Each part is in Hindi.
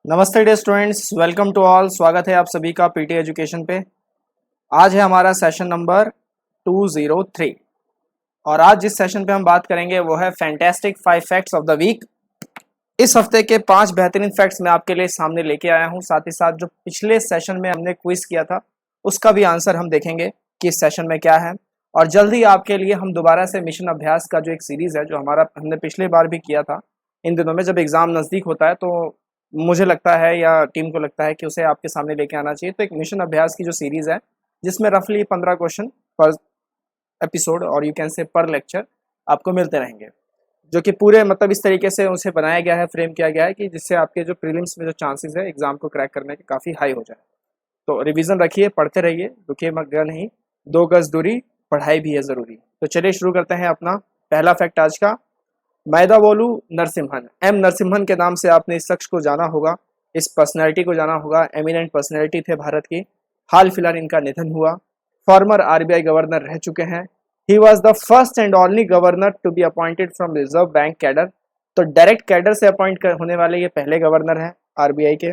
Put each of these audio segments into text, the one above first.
नमस्ते dear students, welcome to all. स्वागत है आप सभी का पीटी एजुकेशन पे। आज है हमारा सेशन नंबर 203 और आज जिस सेशन पे हम बात करेंगे वो है fantastic 5 facts of the week. इस हफ्ते के 5 बेहतरीन फैक्ट्स मैं आपके लिए सामने लेके आया हूँ। साथ ही साथ जो पिछले सेशन में हमने क्विज किया था उसका भी आंसर हम देखेंगे कि इस सेशन में क्या है। और जल्द ही आपके लिए हम दोबारा से मिशन अभ्यास का जो एक सीरीज है, जो हमने पिछले बार भी किया था, इन दिनों में जब एग्जाम नज़दीक होता है तो मुझे लगता है या टीम को लगता है कि उसे आपके सामने लेके आना चाहिए। तो एक मिशन अभ्यास की जो सीरीज है जिसमें रफली 15 क्वेश्चन पर एपिसोड और यू कैन से पर लेक्चर आपको मिलते रहेंगे, जो कि पूरे मतलब इस तरीके से उसे बनाया गया है, फ्रेम किया गया है कि जिससे आपके जो प्रीलिम्स में जो चांसेस है एग्जाम को क्रैक करने के काफ़ी हाई हो जाए। तो रिवीजन रखिए, पढ़ते रहिए, रुकिए मगर नहीं। 2 गज दूरी, पढ़ाई भी है ज़रूरी। तो चलिए शुरू करते हैं अपना पहला फैक्ट आज का। मैदावोलु नरसिम्हन, एम नरसिम्हन के नाम से आपने इस शख्स को जाना होगा, इस पर्सनैलिटी को जाना होगा। एमिनेंट पर्सनैलिटी थे भारत की। हाल फिलहाल इनका निधन हुआ। फॉर्मर आरबीआई गवर्नर रह चुके हैं। He was the first and only governor to be appointed from reserve bank cadre. तो डायरेक्ट कैडर से अपॉइंट होने वाले ये पहले गवर्नर हैं आरबीआई के।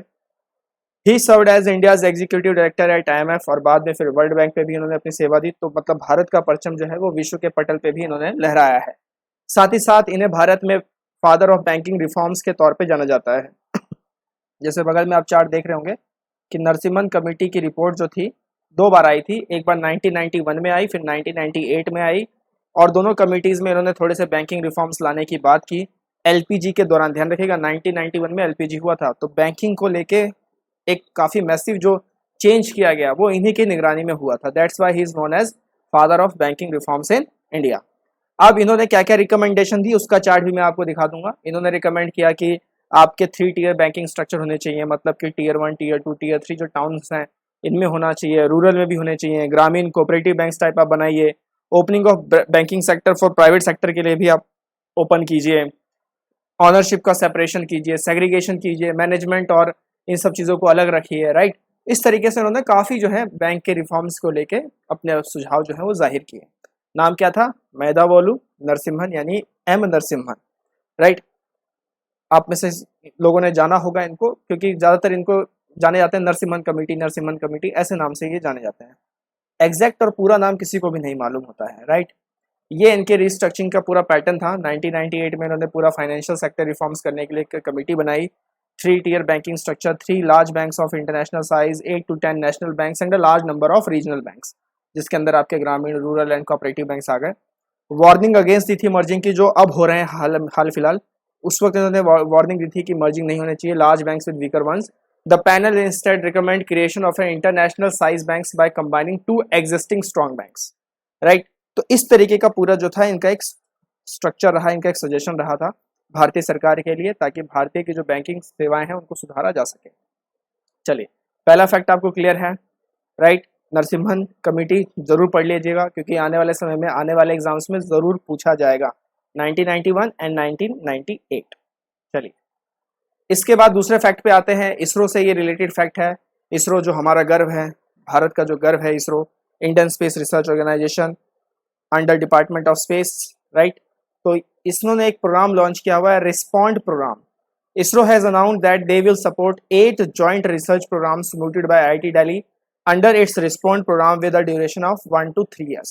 He served as India's executive director at IMF और बाद में फिर वर्ल्ड बैंक पे भी इन्होंने अपनी सेवा दी। तो मतलब भारत का परचम जो है वो विश्व के पटल पे भी इन्होंने लहराया है। साथ ही साथ इन्हें भारत में फादर ऑफ बैंकिंग रिफॉर्म्स के तौर पे जाना जाता है। जैसे बगल में आप चार्ट देख रहे होंगे कि नरसिम्हन कमेटी की रिपोर्ट जो थी 2 बार आई थी। एक बार 1991 में आई, फिर 1998 में आई। और दोनों कमिटीज़ में इन्होंने थोड़े से बैंकिंग रिफॉर्म्स लाने की बात की। एलपीजी के दौरान, ध्यान रखिएगा 1991 में एलपीजी हुआ था, तो बैंकिंग को लेके एक काफ़ी मैसिव जो चेंज किया गया वो इन्हीं की निगरानी में हुआ था। That's why he is known as father of banking reforms in India. अब इन्होंने क्या क्या रिकमेंडेशन दी उसका चार्ट भी मैं आपको दिखा दूंगा। इन्होंने रिकमेंड किया कि आपके 3 टियर बैंकिंग स्ट्रक्चर होने चाहिए, मतलब कि टियर 1, टियर 2, टियर 3 जो टाउन्स हैं इनमें होना चाहिए, रूरल में भी होने चाहिए। ग्रामीण कोऑपरेटिव बैंक्स टाइप आप बनाइए। Opening of banking sector for private sector के लिए भी आप ओपन कीजिए। ऑनरशिप का सेपरेशन कीजिए, सेग्रीगेशन कीजिए, मैनेजमेंट और इन सब चीज़ों को अलग रखिए। राइट, इस तरीके से उन्होंने काफ़ी जो है बैंक के रिफॉर्म्स को लेके अपने सुझाव जो है वो जाहिर किए। नाम क्या था? मैदावोलु नरसिम्हन, यानी एम नरसिम्हन। राइट, आप में से लोगों ने जाना होगा इनको, क्योंकि ज़्यादातर इनको जाने जाते हैं नरसिम्हन कमेटी, नरसिम्हन कमेटी ऐसे नाम से ये जाने जाते हैं। एग्जैक्ट और पूरा नाम किसी को भी नहीं मालूम होता है। राइट, ये इनके रिस्ट्रक्चरिंग का पूरा पैटर्न था। 1998 में इन्होंने पूरा फाइनेंशियल सेक्टर रिफॉर्म्स करने के लिए एक कमेटी बनाई। 3 tier banking structure, 3 large banks of international size, 8 to 10 national banks and a large number of regional banks, जिसके अंदर आपके ग्रामीण, रूरल एंड कोऑपरेटिव बैंक्स आ गए। वार्निंग अगेंस्ट दी थी मर्जिंग की, जो अब हो रहे हैं हाल फिलहाल। उस वक्त इन्होंने वार्निंग दी थी कि मर्जिंग नहीं होने चाहिए large banks with weaker once. The panel instead recommend creation of A international size banks by combining 2 existing strong banks. Right, तो इस तरीके का पूरा जो था इनका एक स्ट्रक्चर रहा, इनका एक सजेशन रहा था भारतीय सरकार के लिए, ताकि भारतीय की जो बैंकिंग सेवाएं हैं उनको सुधारा जा सके। चलिए, पहला फैक्ट आपको क्लियर है। राइट, नरसिम्हन कमेटी जरूर पढ़ लीजिएगा, क्योंकि आने वाले समय में आने वाले एग्जाम्स में जरूर पूछा जाएगा, 1991 एंड 1998। चलिए, इसके बाद दूसरे फैक्ट पे आते हैं। इसरो से ये रिलेटेड फैक्ट है। इसरो जो हमारा गर्व है, भारत का जो गर्व है, ISRO Indian space research organisation under department of space. Right, तो इसरो ने एक प्रोग्राम लॉन्च किया हुआ है, respond programme. ISRO has announced that they will support 8 joint research programmes mooted by IIT Delhi under its respond programme with a duration of 1 to 3 years।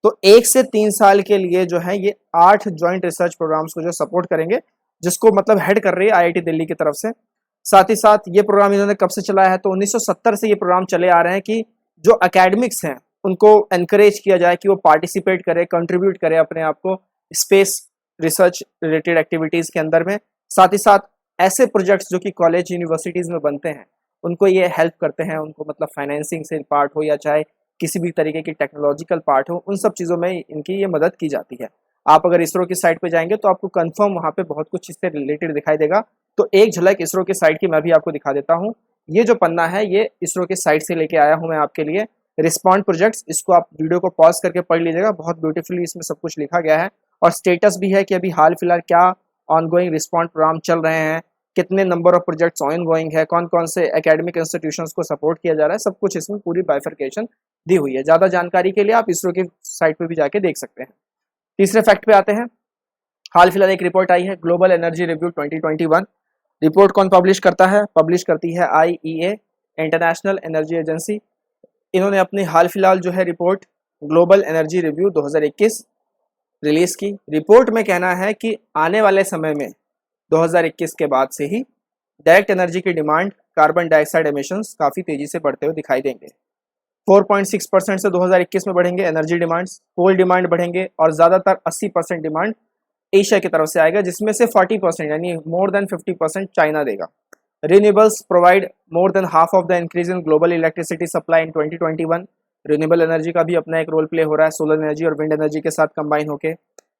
तो 1 से 3 साल के लिए जो है ये 8 जॉइंट रिसर्च प्रोग्राम्स को जो सपोर्ट करेंगे, जिसको मतलब हेड कर रही है आईआईटी दिल्ली की तरफ से। साथ ही साथ ये प्रोग्राम इन्होंने कब से चलाया है? तो 1970 से ये प्रोग्राम चले आ रहे हैं कि जो अकेडमिक्स हैं उनको एनकरेज किया जाए कि वो पार्टिसिपेट करे, कंट्रीब्यूट करे अपने आप को स्पेस रिसर्च रिलेटेड एक्टिविटीज़ के अंदर में। साथ ही साथ ऐसे प्रोजेक्ट्स जो कि कॉलेज यूनिवर्सिटीज़ में बनते हैं उनको ये हेल्प करते हैं, उनको मतलब फाइनेंसिंग से पार्ट हो या चाहे किसी भी तरीके की टेक्नोलॉजिकल पार्ट हो, उन सब चीज़ों में इनकी ये मदद की जाती है। आप अगर इसरो की साइट पे जाएंगे तो आपको कंफर्म वहाँ पे बहुत कुछ इससे रिलेटेड दिखाई देगा। तो एक झलक इसरो की साइट की मैं भी आपको दिखा देता हूँ। ये जो पन्ना है ये इसरो की साइट से लेके आया हूँ मैं आपके लिए, रिस्पॉन्ड प्रोजेक्ट्स। इसको आप वीडियो को पॉज करके पढ़ लीजिएगा, बहुत ब्यूटीफुली इसमें सब कुछ लिखा गया है। और स्टेटस भी है कि अभी हाल फिलहाल क्या ऑनगोइंग रिस्पॉन्ड प्रोग्राम चल रहे हैं, कितने number of projects on going है, कौन कौन से एकेडमिक इंस्टीट्यूशंस को सपोर्ट किया जा रहा है, सब कुछ इसमें पूरी बाइफर्केशन दी हुई है। ज़्यादा जानकारी के लिए आप इसरो की साइट पर भी जाके देख सकते हैं। तीसरे फैक्ट पे आते हैं। हाल फिलहाल एक रिपोर्ट आई है, ग्लोबल एनर्जी रिव्यू 2021। रिपोर्ट कौन पब्लिश करता है? पब्लिश करती है IEA, इंटरनेशनल एनर्जी एजेंसी। इन्होंने अपनी हाल फिलहाल जो है report global energy review 2021 release की। रिपोर्ट में कहना है कि आने वाले समय में 2021 के बाद से ही डायरेक्ट एनर्जी की डिमांड, कार्बन डाइऑक्साइड एमिशंस काफ़ी तेजी से बढ़ते हुए दिखाई देंगे। 4.6% से 2021 में बढ़ेंगे एनर्जी डिमांड्स, कोल डिमांड बढ़ेंगे और ज़्यादातर 80% डिमांड एशिया की तरफ से आएगा, जिसमें से 40% यानी मोर देन 50% चाइना देगा। Renewables provide more than half of the increase in global electricity supply in 2021। Renewable energy का भी अपना एक रोल प्ले हो रहा है सोलर एनर्जी और विंड एनर्जी के साथ कंबाइन होकर।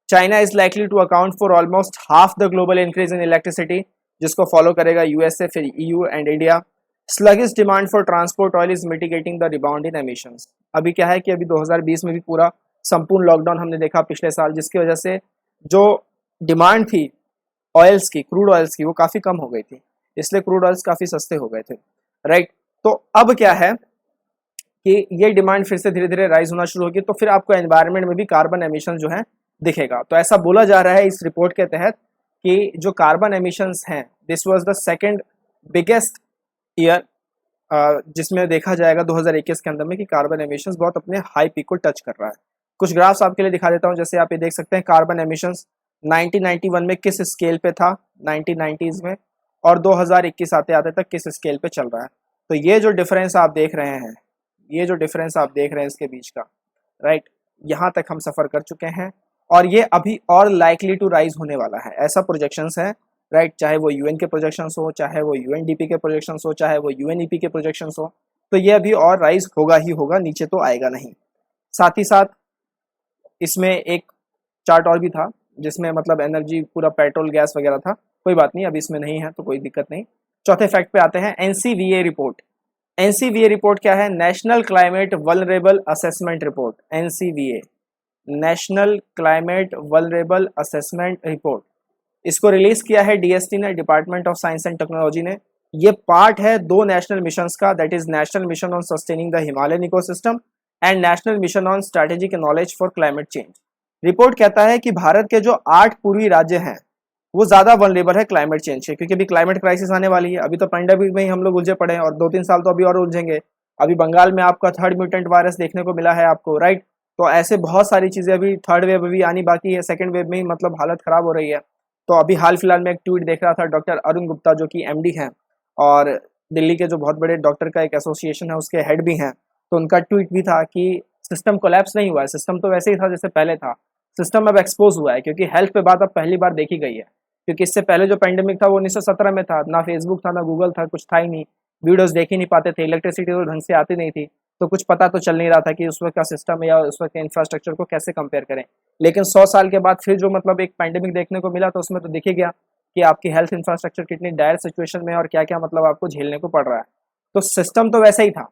China is likely to account for almost half the global increase in electricity, जिसको फॉलो करेगा यूएसए, फिर EU and India. Sluggish demand for transport oil is mitigating the rebound in emissions. अभी क्या है कि अभी 2020 में भी पूरा संपूर्ण लॉकडाउन हमने देखा पिछले साल, जिसकी वजह से जो डिमांड थी ऑयल्स की, क्रूड ऑयल्स की, वो काफ़ी कम हो गई थी, इसलिए क्रूड ऑयल्स काफ़ी सस्ते हो गए थे, राइट। तो अब क्या है कि ये डिमांड फिर से धीरे धीरे राइज होना शुरू होगी, तो फिर आपको एनवायरनमेंट में भी कार्बन एमिशन जो है दिखेगा। तो ऐसा बोला जा रहा है इस रिपोर्ट के तहत कि जो कार्बन एमिशंस हैं, this was the second biggest year जिसमें देखा जाएगा 2021 के अंदर में कि कार्बन एमिशंस बहुत अपने हाई पीक को टच कर रहा है। कुछ ग्राफ्स आपके लिए दिखा देता हूं। जैसे आप ये देख सकते हैं कार्बन एमिशंस 1991 में किस स्केल पे था, 1990s में, और 2021 आते आते तक किस स्केल पे चल रहा है। तो ये जो डिफरेंस आप देख रहे हैं, ये जो डिफरेंस आप देख रहे हैं इसके बीच का, राइट, यहाँ तक हम सफ़र कर चुके हैं और ये अभी और लाइकली टू राइज होने वाला है, ऐसा प्रोजेक्शंस है, राइट। चाहे वो UN के प्रोजेक्शंस हो, चाहे वो UNDP के प्रोजेक्शंस हो, चाहे वो UNEP के प्रोजेक्शंस हो, तो ये अभी और राइज होगा ही होगा, नीचे तो आएगा नहीं। साथ ही साथ इसमें एक चार्ट और भी था जिसमें मतलब एनर्जी पूरा पेट्रोल गैस वगैरह था, कोई बात नहीं, अभी इसमें नहीं है तो कोई दिक्कत नहीं। चौथे फैक्ट पे आते हैं, NCVA रिपोर्ट। NCVA रिपोर्ट क्या है? National climate vulnerable assessment report. NCVA, national climate vulnerable assessment report, इसको रिलीज किया है DST ने, department of science and technology ने। ये पार्ट है दो नेशनल मिशंस का, that is national mission on sustaining the Himalayan ecosystem and national mission on strategic knowledge for climate change. Report कहता है कि भारत के जो 8 पूर्वी राज्य हैं वो ज्यादा वनरेबल है क्लाइमेट चेंज से, क्योंकि अभी क्लाइमेट क्राइसिस आने वाली है। अभी तो पैंडेमिक में ही हम लोग उलझे पड़े हैं और 2-3 साल तो अभी और उलझेंगे। अभी बंगाल में आपका थर्ड म्यूटेंट वायरस देखने को मिला है आपको, राइट। तो ऐसे बहुत सारी चीजें, अभी थर्ड वेव अभी आनी बाकी है, सेकंड वेव में ही मतलब हालत खराब हो रही है। तो अभी हाल फिलहाल में एक ट्वीट देख रहा था, डॉक्टर अरुण गुप्ता जो कि MD हैं और दिल्ली के जो बहुत बड़े डॉक्टर का एक एसोसिएशन है उसके हेड भी हैं, तो उनका ट्वीट भी था कि सिस्टम कोलैप्स नहीं हुआ है, सिस्टम तो वैसे ही था जैसे पहले था, सिस्टम अब एक्सपोज हुआ है, क्योंकि हेल्थ पे बात अब पहली बार देखी गई है। क्योंकि इससे पहले जो पेंडेमिक था वो 1917 में था, ना फेसबुक था, ना गूगल था, कुछ था ही नहीं, वीडियोस देख ही नहीं पाते थे, इलेक्ट्रिसिटी तो ढंग से आती नहीं थी, तो कुछ पता तो चल नहीं रहा था कि उस वक्त का सिस्टम या उस वक्त के इंफ्रास्ट्रक्चर को कैसे कंपेयर करें। लेकिन 100 साल के बाद फिर जो मतलब एक पेंडेमिक देखने को मिला, तो उसमें तो दिख ही गया कि आपकी हेल्थ इंफ्रास्ट्रक्चर कितनी डायर सिचुएशन में है और क्या क्या मतलब आपको झेलने को पड़ रहा है। तो सिस्टम तो वैसा ही था।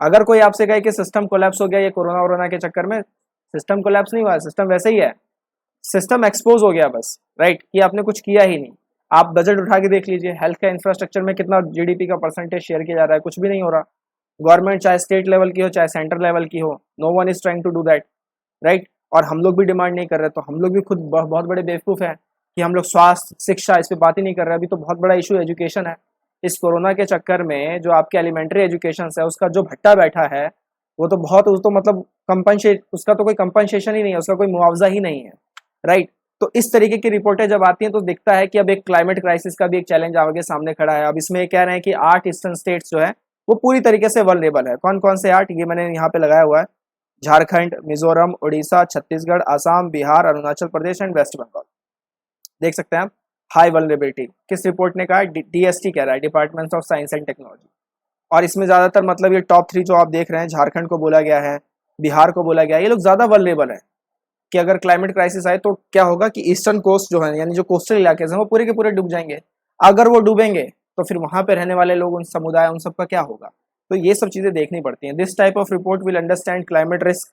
अगर कोई आपसे कहे कि सिस्टम कोलैप्स हो गया ये कोरोना वोरोना के चक्कर में, सिस्टम कोलैप्स नहीं हुआ है, सिस्टम वैसे ही है, सिस्टम एक्सपोज हो गया बस, राइट, कि आपने कुछ किया ही नहीं। आप बजट उठा के देख लीजिए, हेल्थ का इंफ्रास्ट्रक्चर में कितना GDP का परसेंटेज शेयर किया जा रहा है, कुछ भी नहीं हो रहा। गवर्नमेंट चाहे स्टेट लेवल की हो चाहे सेंटर लेवल की हो, no one is trying to do that, right. और हम लोग भी डिमांड नहीं कर रहे, तो हम लोग भी खुद बहुत बड़े बेवकूफ़ हैं कि हम लोग स्वास्थ्य, शिक्षा, इस पर बात ही नहीं कर रहे। अभी तो बहुत बड़ा इशू एजुकेशन है। इस कोरोना के चक्कर में जो आपके एलिमेंट्री एजुकेशन है उसका जो भट्टा बैठा है वो तो बहुत, वो तो मतलब उसका तो कोई कंपनसेशन ही नहीं है, उसका कोई मुआवजा ही नहीं है, राइट। तो इस तरीके की रिपोर्टें जब आती हैं तो दिखता है कि अब एक क्लाइमेट क्राइसिस का भी एक चैलेंज आगे सामने खड़ा है। अब इसमें ये कह रहे हैं कि 8 ईस्टर्न स्टेट्स जो है वो पूरी तरीके से वल्नरेबल है। कौन कौन से 8, ये मैंने यहाँ पे लगाया हुआ है, झारखंड, मिजोरम, उड़ीसा, छत्तीसगढ़, असम, बिहार, अरुणाचल प्रदेश एंड वेस्ट बंगाल। देख सकते हैं आप, हाई वल्नरेबिलिटी। किस रिपोर्ट ने कहा है? DST कह रहा है, department of science and technology. और इसमें ज्यादातर मतलब ये टॉप 3 जो आप देख रहे हैं, झारखंड को बोला गया है, बिहार को बोला गया है, ये लोग ज्यादा वल्नरेबल है कि अगर क्लाइमेट क्राइसिस आए तो क्या होगा कि ईस्टर्न कोस्ट जो है, यानी जो कोस्टल इलाके हैं, वो पूरे के पूरे डूब जाएंगे। अगर वो डूबेंगे तो फिर वहां पे रहने वाले लोग, उन समुदाय, उन सबका क्या होगा? तो ये सब चीजें देखनी पड़ती हैं। This type of report will understand climate risk.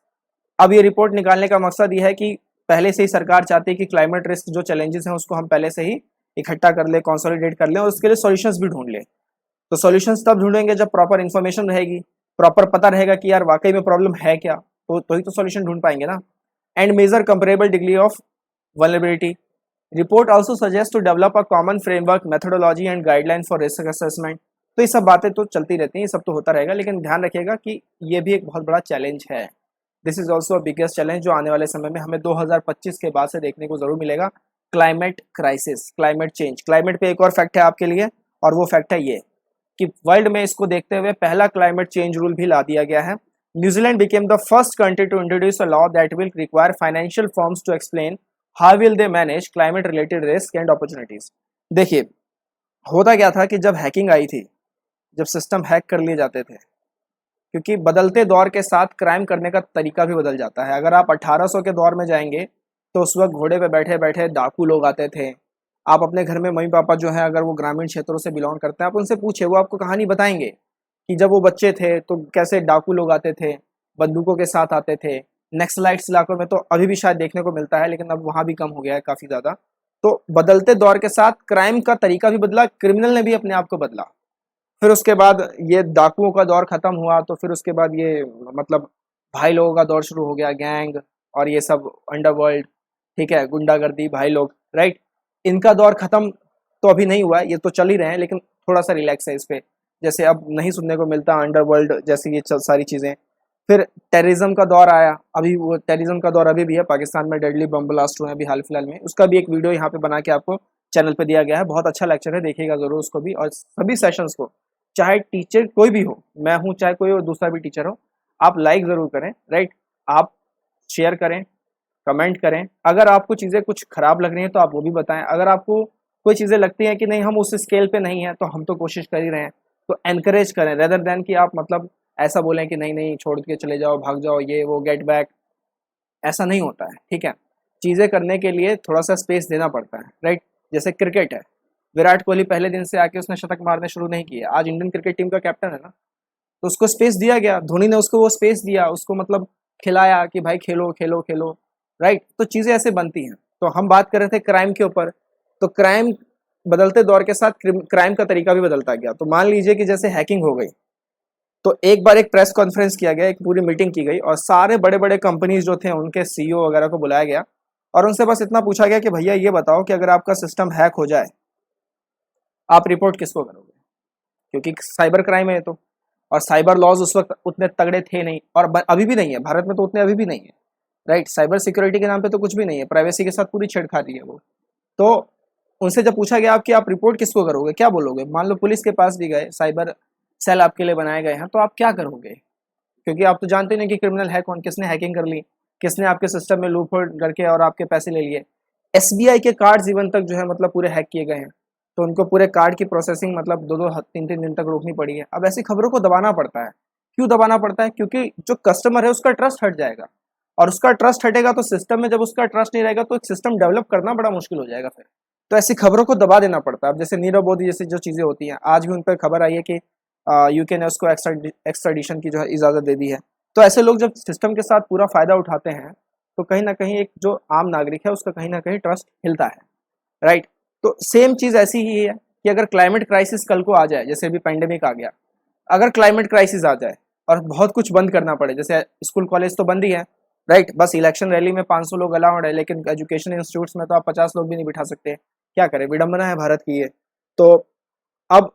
अब ये रिपोर्ट निकालने का मकसद ये है कि पहले से ही सरकार चाहती है कि क्लाइमेट रिस्क जो चैलेंजेस हैं उसको हम पहले से ही इकट्ठा कर ले, कंसोलिडेट कर लें और उसके लिए सॉल्यूशंस भी ढूंढ ले। तो सॉल्यूशंस तब ढूंढेंगे जब प्रॉपर इन्फॉर्मेशन रहेगी, प्रॉपर पता रहेगा कि यार वाकई में प्रॉब्लम है क्या, तो ही तो सॉल्यूशन ढूंढ पाएंगे ना। And major comparable degree of vulnerability, report also suggest to develop a common framework, methodology and guideline for risk assessment. तो ये सब बातें तो चलती रहती हैं, ये सब तो होता रहेगा, लेकिन ध्यान रखिएगा कि ये भी एक बहुत बड़ा चैलेंज है। This is also a biggest challenge जो आने वाले समय में हमें 2025 के बाद से देखने को जरूर मिलेगा, climate crisis, climate change. Climate पे एक और फैक्ट है आपके लिए, और वो फैक्ट है ये कि वर्ल्ड में इसको देखते हुए पहला क्लाइमेट चेंज रूल भी ला दिया गया है। New Zealand became the first country to introduce a law that will require financial firms to explain how will they manage climate related risk and opportunities. देखिए, होता क्या था कि जब हैकिंग आई थी, जब सिस्टम हैक कर लिए जाते थे, क्योंकि बदलते दौर के साथ क्राइम करने का तरीका भी बदल जाता है। अगर आप 1800 के दौर में जाएंगे तो उस वक्त घोड़े पे बैठे बैठे डाकू लोग आते थे। आप अपने घर में मम्मी पापा जो है, अगर वो ग्रामीण क्षेत्रों से बिलोंग करते हैं, आप उनसे पूछे, वो आपको कहानी बताएंगे कि जब वो बच्चे थे तो कैसे डाकू लोग आते थे, बंदूकों के साथ आते थे। नक्सलाइट्स इलाकों में तो अभी भी शायद देखने को मिलता है, लेकिन अब वहाँ भी कम हो गया है काफ़ी ज़्यादा। तो बदलते दौर के साथ क्राइम का तरीका भी बदला, क्रिमिनल ने भी अपने आप को बदला। फिर उसके बाद ये डाकुओं का दौर खत्म हुआ, तो फिर उसके बाद ये मतलब भाई लोगों का दौर शुरू हो गया, गैंग और ये सब अंडरवर्ल्ड, ठीक है, गुंडागर्दी, भाई लोग, राइट। इनका दौर खत्म तो अभी नहीं हुआ है, ये तो चल ही रहे हैं, लेकिन थोड़ा सा रिलैक्स है इस पे। जैसे अब नहीं सुनने को मिलता अंडरवर्ल्ड जैसी ये सारी चीज़ें। फिर टेररिज्म का दौर आया, अभी वो टेररिज्म का दौर अभी भी है, पाकिस्तान में डेडली बम ब्लास्ट हुए हैं अभी हाल फिलहाल में। उसका भी एक वीडियो यहाँ पे बना के आपको चैनल पे दिया गया है, बहुत अच्छा लेक्चर है, देखिएगा जरूर उसको भी। और सभी सेशंस को, चाहे टीचर कोई भी हो, मैं हूँ चाहे कोई और दूसरा भी टीचर हो, आप लाइक ज़रूर करें, राइट। आप शेयर करें, कमेंट करें। अगर आपको चीज़ें कुछ खराब लग रही हैं तो आप वो भी बताएं। अगर आपको कोई चीज़ें लगती हैं कि नहीं हम उस स्केल पे नहीं हैं, तो हम तो कोशिश कर ही रहे हैं, तो एनकरेज करें, रेदर देन कि आप मतलब ऐसा बोलें कि नहीं नहीं छोड़ के चले जाओ, भाग जाओ, ये वो, गेट बैक। ऐसा नहीं होता है, ठीक है। चीज़ें करने के लिए थोड़ा सा स्पेस देना पड़ता है, राइट। जैसे क्रिकेट है, विराट कोहली पहले दिन से आके उसने शतक मारने शुरू नहीं किए, आज इंडियन क्रिकेट टीम का कैप्टन है ना, तो उसको स्पेस दिया गया, धोनी ने उसको वो स्पेस दिया, उसको मतलब खिलाया कि भाई खेलो खेलो खेलो, राइट। तो चीज़ें ऐसे बनती हैं। तो हम बात कर रहे थे क्राइम के ऊपर, तो क्राइम बदलते दौर के साथ क्राइम का तरीका भी बदलता गया। तो मान लीजिए कि जैसे हैकिंग हो गई, तो एक बार एक प्रेस कॉन्फ्रेंस किया गया, एक पूरी मीटिंग की गई, और सारे बड़े बड़े कंपनीज जो थे उनके सीईओ वगैरह को बुलाया गया, और उनसे बस इतना पूछा गया कि भैया ये बताओ कि अगर आपका सिस्टम हैक हो जाए, आप रिपोर्ट किसको करोगे, क्योंकि साइबर क्राइम है तो। और साइबर लॉज उस वक्त उतने तगड़े थे नहीं, और अभी भी नहीं है भारत में, तो उतने अभी भी नहीं है, राइट। साइबर सिक्योरिटी के नाम पे तो कुछ भी नहीं है, प्राइवेसी के साथ पूरी छेड़खानी है वो। तो उनसे जब पूछा गया आप कि आप रिपोर्ट किसको करोगे, क्या बोलोगे, मान लो पुलिस के पास भी गए, साइबर सेल आपके लिए बनाए गए हैं, तो आप क्या करोगे, क्योंकि आप तो जानते नहीं कि क्रिमिनल है कौन, किसने हैकिंग कर ली, किसने आपके सिस्टम में लूप होल करके और आपके पैसे ले लिए। एसबीआई के कार्ड्स इवन तक जो है मतलब पूरे हैक किए गए हैं, तो उनको पूरे कार्ड की प्रोसेसिंग मतलब 2-2 3-3 दिन तक रोकनी पड़ी है। अब ऐसी खबरों को दबाना पड़ता है। क्यों दबाना पड़ता है, क्योंकि जो कस्टमर है उसका ट्रस्ट हट जाएगा, और उसका ट्रस्ट हटेगा तो सिस्टम में, जब उसका ट्रस्ट नहीं रहेगा तो एक सिस्टम डेवलप करना बड़ा मुश्किल हो जाएगा फिर। तो ऐसी खबरों को दबा देना पड़ता है। अब जैसे नीरव मोदी जैसी जो चीज़ें होती हैं, आज भी उन पर खबर आई है कि यूके ने उसको एक्स्ट्राडिशन की जो है इजाज़त दे दी है। तो ऐसे लोग जब सिस्टम के साथ पूरा फ़ायदा उठाते हैं, तो कहीं ना कहीं एक जो आम नागरिक है उसका कहीं ना कहीं ट्रस्ट हिलता है, राइट। तो सेम चीज़ ऐसी ही है कि अगर क्लाइमेट क्राइसिस कल को आ जाए, जैसे अभी पेंडेमिक आ गया, अगर क्लाइमेट क्राइसिस आ जाए और बहुत कुछ बंद करना पड़े, जैसे स्कूल कॉलेज तो बंद ही है, राइट, बस इलेक्शन रैली में 500 लोग अलाउड है, लेकिन एजुकेशन इंस्टीट्यूट्स में तो आप 50 लोग भी नहीं बिठा सकते। क्या करें, विडंबना है भारत की ये। तो अब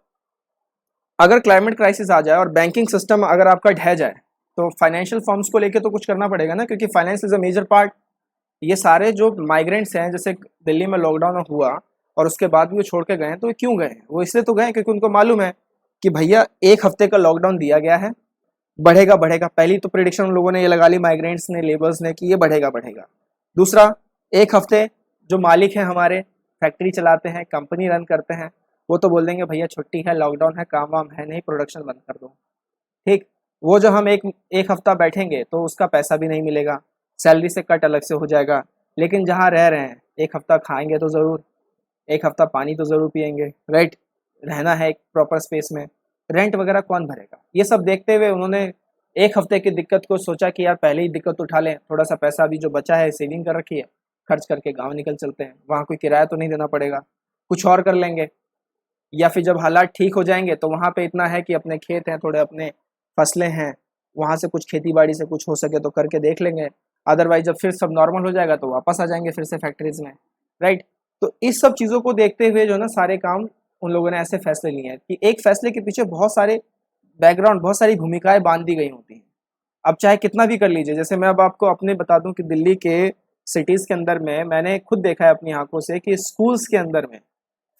अगर क्लाइमेट क्राइसिस आ जाए और बैंकिंग सिस्टम अगर आपका ढह जाए, तो फाइनेंशियल फर्म्स को लेके तो कुछ करना पड़ेगा ना, क्योंकि finance is a major part. ये सारे जो माइग्रेंट्स हैं, जैसे दिल्ली में लॉकडाउन हुआ और उसके बाद भी वो छोड़ के गए हैं, तो वो क्यों गए, वो इसलिए तो गए क्योंकि उनको मालूम है कि भैया 1 हफ्ते का लॉकडाउन दिया गया है, बढ़ेगा बढ़ेगा। पहली तो प्रिडिक्शन उन लोगों ने ये लगा ली, माइग्रेंट्स ने, लेबर्स ने, कि ये बढ़ेगा बढ़ेगा। दूसरा, 1 हफ्ते जो मालिक हैं हमारे, फैक्ट्री चलाते हैं, कंपनी रन करते हैं, वो तो बोल देंगे भैया छुट्टी है, लॉकडाउन है, काम वाम है नहीं, प्रोडक्शन बंद कर दो, ठीक। वो जो हम एक एक हफ्ता बैठेंगे तो उसका पैसा भी नहीं मिलेगा, सैलरी से कट अलग से हो जाएगा। लेकिन जहाँ रह रहे हैं 1 हफ्ता खाएंगे तो ज़रूर, 1 हफ्ता पानी तो ज़रूर पियेंगे, राइट। रहना है एक प्रॉपर स्पेस में, रेंट वगैरह कौन भरेगा। ये सब देखते हुए उन्होंने 1 हफ्ते की दिक्कत को सोचा कि यार पहले ही दिक्कत उठा लें, थोड़ा सा पैसा अभी जो बचा है सेविंग कर रखी है, खर्च करके गाँव निकल चलते हैं, वहाँ कोई किराया तो नहीं देना पड़ेगा, कुछ और कर लेंगे। या फिर जब हालात ठीक हो जाएंगे तो वहाँ पे इतना है कि अपने खेत हैं, थोड़े अपने फसलें हैं, वहाँ से कुछ खेती बाड़ी से कुछ हो सके तो करके देख लेंगे। अदरवाइज जब फिर सब नॉर्मल हो जाएगा तो वापस आ जाएंगे फिर से फैक्ट्रीज में, राइट। तो इस सब चीज़ों को देखते हुए जो ना सारे काम उन लोगों ने ऐसे फैसले लिए हैं कि एक फैसले के पीछे बहुत सारे बैकग्राउंड, बहुत सारी भूमिकाएं बांध दी गई होती हैं। अब चाहे कितना भी कर लीजिए, जैसे मैं अब आपको अपने बता दूं कि दिल्ली के सिटीज़ के अंदर में मैंने खुद देखा है अपनी आंखों से कि स्कूल्स के अंदर में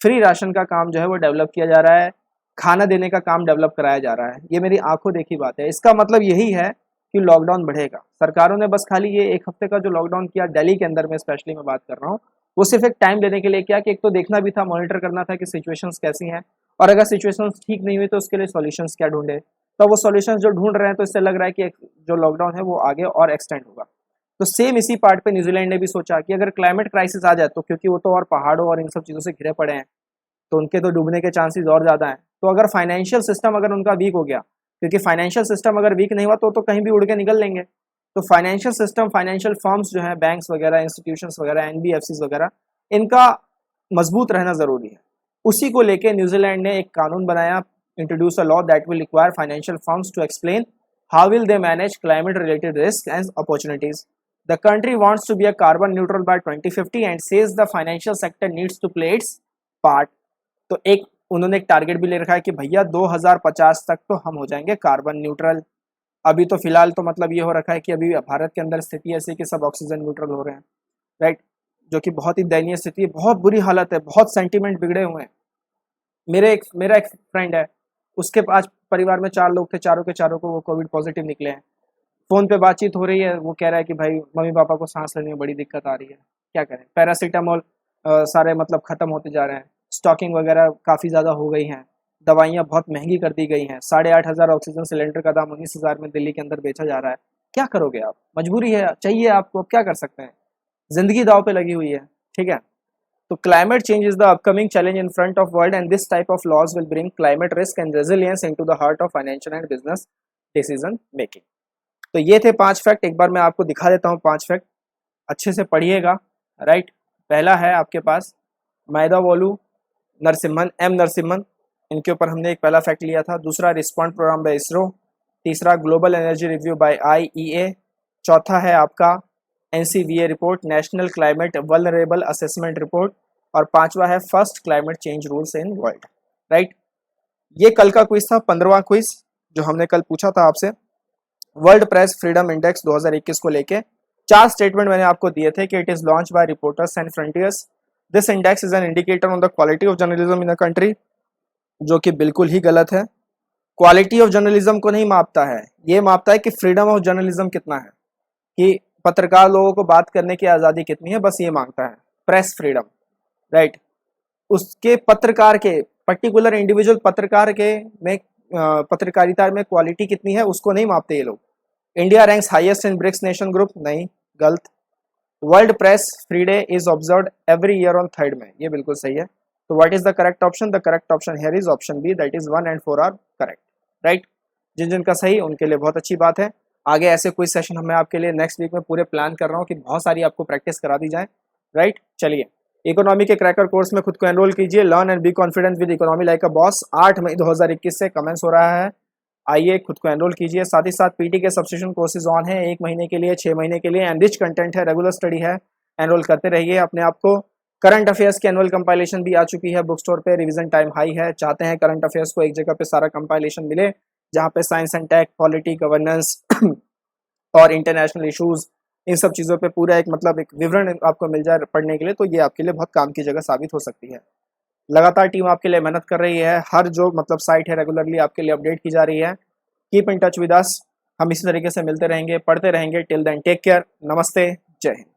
फ्री राशन का काम जो है वो डेवलप किया जा रहा है, खाना देने का काम डेवलप कराया जा रहा है। ये मेरी आंखों देखी बात है। इसका मतलब यही है कि लॉकडाउन बढ़ेगा। सरकारों ने बस खाली ये 1 हफ्ते का जो लॉकडाउन किया दिल्ली के अंदर में स्पेशली मैं बात कर रहा हूँ, वो सिर्फ एक टाइम लेने के लिए किया कि एक तो देखना भी था, मॉनिटर करना था कि सिचुएशंस कैसी हैं, और अगर सिचुएशंस ठीक नहीं हुई तो उसके लिए सॉल्यूशंस क्या ढूंढे। तो वो सॉल्यूशंस जो ढूंढ रहे हैं तो इससे लग रहा है कि जो लॉकडाउन है वो आगे और एक्सटेंड होगा। तो सेम इसी पार्ट पे न्यूजीलैंड ने भी सोचा कि अगर क्लाइमेट क्राइसिस आ जाए तो, क्योंकि वो तो और पहाड़ों और इन सब चीज़ों से घिरे पड़े हैं, तो उनके तो डूबने के चांसेस और ज़्यादा हैं। तो अगर फाइनेंशियल सिस्टम अगर उनका वीक हो गया, क्योंकि फाइनेंशियल सिस्टम अगर वीक नहीं हुआ तो कहीं भी उड़ के निकल लेंगे। तो फाइनेंशियल सिस्टम, फाइनेंशियल फर्म्स जो हैं, बैंक्स वगैरह, इंस्टीट्यूशंस वगैरह, एनबीएफसीज वगैरह, इनका मजबूत रहना ज़रूरी है। उसी को लेके न्यूजीलैंड ने एक कानून बनाया, introduce a law that will require financial firms to explain how will they manage climate related risks and opportunities. The country wants to be a carbon neutral by 2050 and says the financial sector needs to play its part. तो एक उन्होंने एक टारगेट भी ले रखा है कि भैया 2050 तक तो हम हो जाएंगे कार्बन न्यूट्रल। अभी तो फिलहाल तो मतलब ये हो रखा है कि अभी भारत के अंदर स्थिति ऐसी है कि सब ऑक्सीजन न्यूट्रल हो रहे हैं, राइट, जो कि बहुत ही दयनीय स्थिति है, बहुत बुरी हालत है, बहुत सेंटीमेंट बिगड़े हुए हैं। मेरा एक फ्रेंड है, उसके पास परिवार में 4 लोग थे, चारों के चारों को वो कोविड पॉजिटिव निकले हैं। फ़ोन पे बातचीत हो रही है, वो कह रहा है कि भाई मम्मी पापा को सांस लेने में बड़ी दिक्कत आ रही है, क्या करें। पैरासीटामोल सारे मतलब ख़त्म होते जा रहे हैं, स्टॉकिंग वगैरह काफ़ी ज़्यादा हो गई हैं, दवाइयाँ बहुत महंगी कर दी गई हैं, 8,500 ऑक्सीजन सिलेंडर का दाम 19,000 में दिल्ली के अंदर बेचा जा रहा है। क्या करोगे आप, मजबूरी है, चाहिए आपको, अब क्या कर सकते हैं, ज़िंदगी दाव पे लगी हुई है, ठीक है। तो climate change is the upcoming challenge in front of world, and this type of laws will bring climate risk and resilience into the heart of financial and business decision making. तो ये थे 5 फैक्ट। एक बार मैं आपको दिखा देता हूँ 5 फैक्ट, अच्छे से पढ़िएगा, राइट। पहला है आपके पास मैदावोलू नरसिम्हन, एम नरसिम्हन, इनके ऊपर हमने एक पहला फैक्ट लिया था। दूसरा रिस्पॉन्ड प्रोग्राम बाय इसरो। तीसरा global energy review by IEA। चौथा है आपका NCVA report, national climate vulnerable assessment report. और पांचवा है first climate change rules in world, right. ये कल का क्विज था, 15वां क्विज जो हमने कल पूछा था आपसे, वर्ल्ड प्रेस फ्रीडम इंडेक्स 2021 को लेके 4 स्टेटमेंट मैंने आपको दिए थे कि it is launch by reporters and frontiers. This index is an indicator on the quality of journalism in a country, जो कि बिल्कुल ही गलत है। क्वालिटी ऑफ जर्नलिज्म को नहीं मापता है, ये मापता है कि फ्रीडम ऑफ जर्नलिज्म कितना है, कि पत्रकार लोगों को बात करने की आज़ादी कितनी है, बस ये मांगता है, प्रेस फ्रीडम, राइट। उसके पत्रकार के पर्टिकुलर इंडिविजुअल पत्रकार के में पत्रकारिता में क्वालिटी कितनी है उसको नहीं मापते ये लोग। India ranks highest in BRICS nation group, नहीं, गलत। World press free day is observed every year on 3rd May, ये बिल्कुल सही है। तो what is the correct option? The correct option here is option B, that is 1 and 4 are correct, right. जिन जिनका सही उनके लिए बहुत अच्छी बात है। आगे ऐसे कोई सेशन मैं आपके लिए नेक्स्ट वीक में पूरे प्लान कर रहा हूँ कि बहुत सारी आपको प्रैक्टिस करा दी जाए, राइट। चलिए, इकोनॉमी के क्रैकर कोर्स में खुद को एनरोल कीजिए, learn and be confident with economy like a boss. 8 मई 2021 से कमेंस हो रहा है, आइए खुद को एनरोल कीजिए। साथ ही साथ पीटी के सब्सक्रिप्शन कोर्सेज ऑन है, 1 महीने के लिए, 6 महीने के लिए, एनरिच कंटेंट है, रेगुलर स्टडी है, एनरोल करते रहिए अपने आप को। करंट अफेयर्स की एनुअल कंपाइलेशन भी आ चुकी है बुक स्टोर पे, रिवीजन टाइम हाई है, चाहते हैं करंट अफेयर्स को एक जगह पे सारा कंपाइलेशन मिले, जहाँ पे science and tech, polity, governance और इंटरनेशनल इश्यूज, इन सब चीज़ों पे पूरा एक मतलब एक विवरण आपको मिल जाए पढ़ने के लिए, तो ये आपके लिए बहुत काम की जगह साबित हो सकती है। लगातार टीम आपके लिए मेहनत कर रही है, हर जो मतलब साइट है रेगुलरली आपके लिए अपडेट की जा रही है। Keep in touch with us, हम इसी तरीके से मिलते रहेंगे, पढ़ते रहेंगे। टिल देन टेक केयर, नमस्ते, जय हिंद।